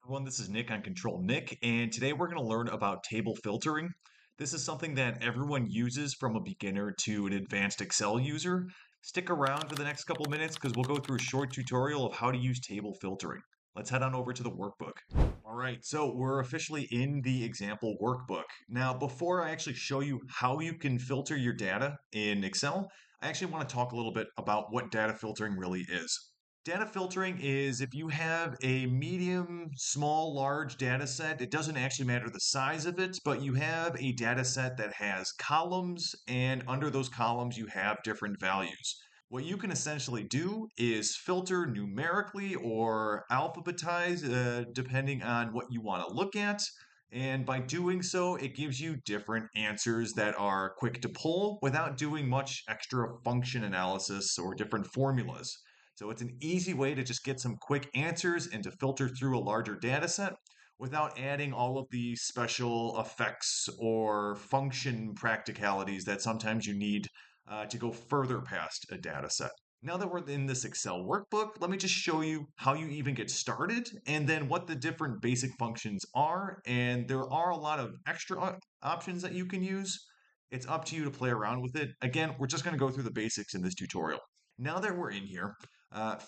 Everyone, this is Nick on Control Nick, and today we're going to learn about table filtering. This is something that everyone uses from a beginner to an advanced Excel user. Stick around for the next couple minutes because we'll go through a short tutorial of how to use table filtering. Let's head on over to the workbook. All right, so we're officially in the example workbook. Now, before I actually show you how you can filter your data in Excel, I actually want to talk a little bit about what data filtering really is. Data filtering is if you have a medium, small, large data set, it doesn't actually matter the size of it, but you have a data set that has columns, and under those columns, you have different values. What you can essentially do is filter numerically or alphabetize, depending on what you want to look at. And by doing so, it gives you different answers that are quick to pull without doing much extra function analysis or different formulas. So it's an easy way to just get some quick answers and to filter through a larger data set without adding all of the special effects or function practicalities that sometimes you need to go further past a data set. Now that we're in this Excel workbook, let me just show you how you even get started and then what the different basic functions are. And there are a lot of extra options that you can use. It's up to you to play around with it. Again, we're just going to go through the basics in this tutorial. Now that we're in here,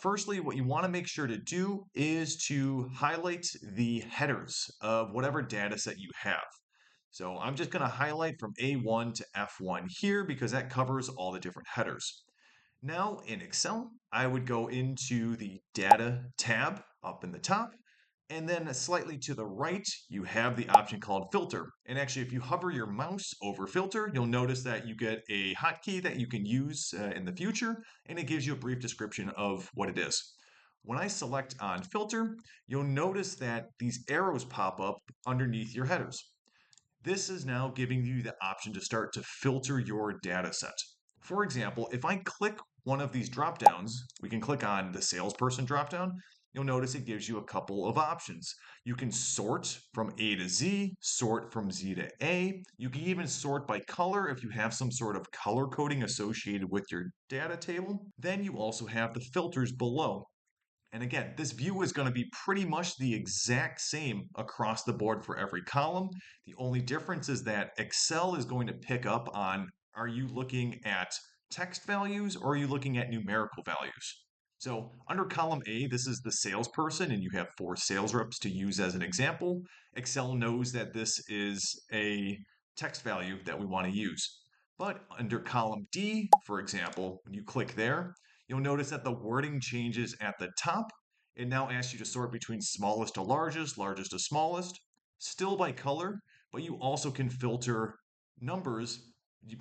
firstly, what you want to make sure to do is to highlight the headers of whatever data set you have. So I'm just going to highlight from A1 to F1 here because that covers all the different headers. Now in Excel, I would go into the Data tab up in the top, and then slightly to the right, you have the option called Filter. And actually, if you hover your mouse over Filter, you'll notice that you get a hotkey that you can use in the future, and it gives you a brief description of what it is. When I select on Filter, you'll notice that these arrows pop up underneath your headers. This is now giving you the option to start to filter your data set. For example, if I click one of these drop downs, we can click on the salesperson drop down. You'll notice it gives you a couple of options. You can sort from A to Z, sort from Z to A. You can even sort by color if you have some sort of color coding associated with your data table. Then you also have the filters below. And again, this view is going to be pretty much the exact same across the board for every column. The only difference is that Excel is going to pick up on, are you looking at text values or are you looking at numerical values? So under column A, this is the salesperson, and you have 4 sales reps to use as an example. Excel knows that this is a text value that we want to use. But under column D, for example, when you click there, you'll notice that the wording changes at the top. It now asks you to sort between smallest to largest, largest to smallest, still by color, but you also can filter numbers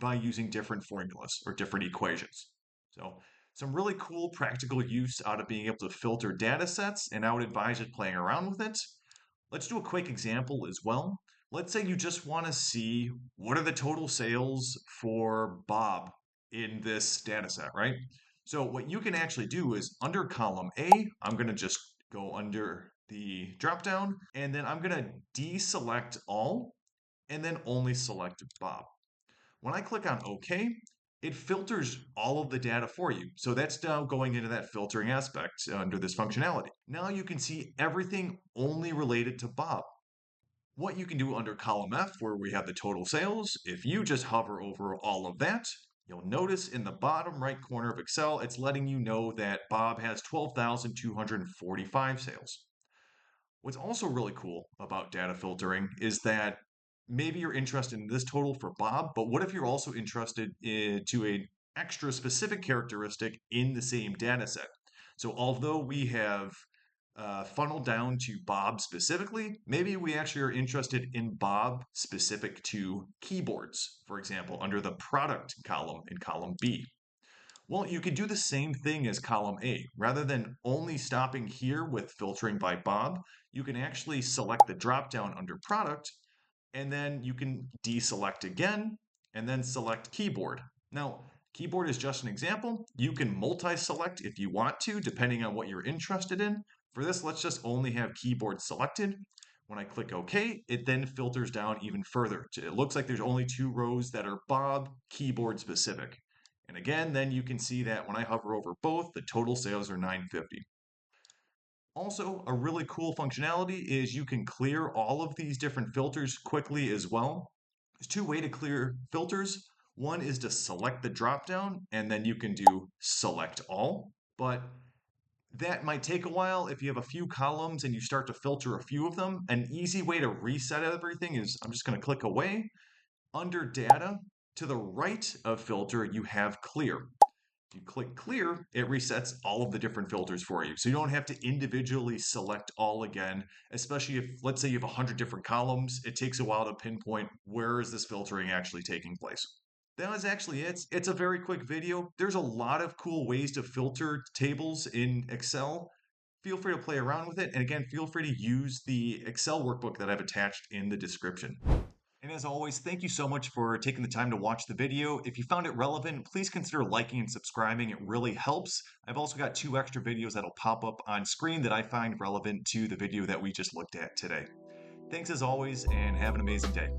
by using different formulas or different equations. So some really cool practical use out of being able to filter data sets, and I would advise just playing around with it. Let's do a quick example as well. Let's say you just want to see what are the total sales for Bob in this data set, right? So what you can actually do is under column A, I'm going to just go under the drop down, and then I'm going to deselect all and then only select Bob. When I click on OK, it filters all of the data for you. So that's now going into that filtering aspect under this functionality. Now you can see everything only related to Bob. What you can do under column F, where we have the total sales, if you just hover over all of that, you'll notice in the bottom right corner of Excel, it's letting you know that Bob has 12,245 sales. What's also really cool about data filtering is that maybe you're interested in this total for Bob, but what if you're also interested to an extra specific characteristic in the same data set? So although we have funneled down to Bob specifically, maybe we actually are interested in Bob specific to keyboards, for example, under the product column in column B. Well, you could do the same thing as column A. Rather than only stopping here with filtering by Bob, you can actually select the drop-down under product, and then you can deselect again, and then select keyboard. Now, keyboard is just an example. You can multi-select if you want to, depending on what you're interested in. For this, let's just only have keyboard selected. When I click OK, it then filters down even further. It looks like there's only 2 rows that are Bob keyboard specific. And again, then you can see that when I hover over both, the total sales are 950. Also, a really cool functionality is you can clear all of these different filters quickly as well. There's two ways to clear filters. One is to select the dropdown, and then you can do select all. But that might take a while if you have a few columns and you start to filter a few of them. An easy way to reset everything is I'm just going to click away. Under data, to the right of filter, you have clear. If you click clear, it resets all of the different filters for you. So you don't have to individually select all again, especially if, let's say, you have 100 different columns. It takes a while to pinpoint where is this filtering actually taking place. That was actually it. It's a very quick video. There's a lot of cool ways to filter tables in Excel. Feel free to play around with it. And again, feel free to use the Excel workbook that I've attached in the description. And as always, thank you so much for taking the time to watch the video. If you found it relevant, please consider liking and subscribing. It really helps. I've also got 2 extra videos that'll pop up on screen that I find relevant to the video that we just looked at today. Thanks as always, and have an amazing day.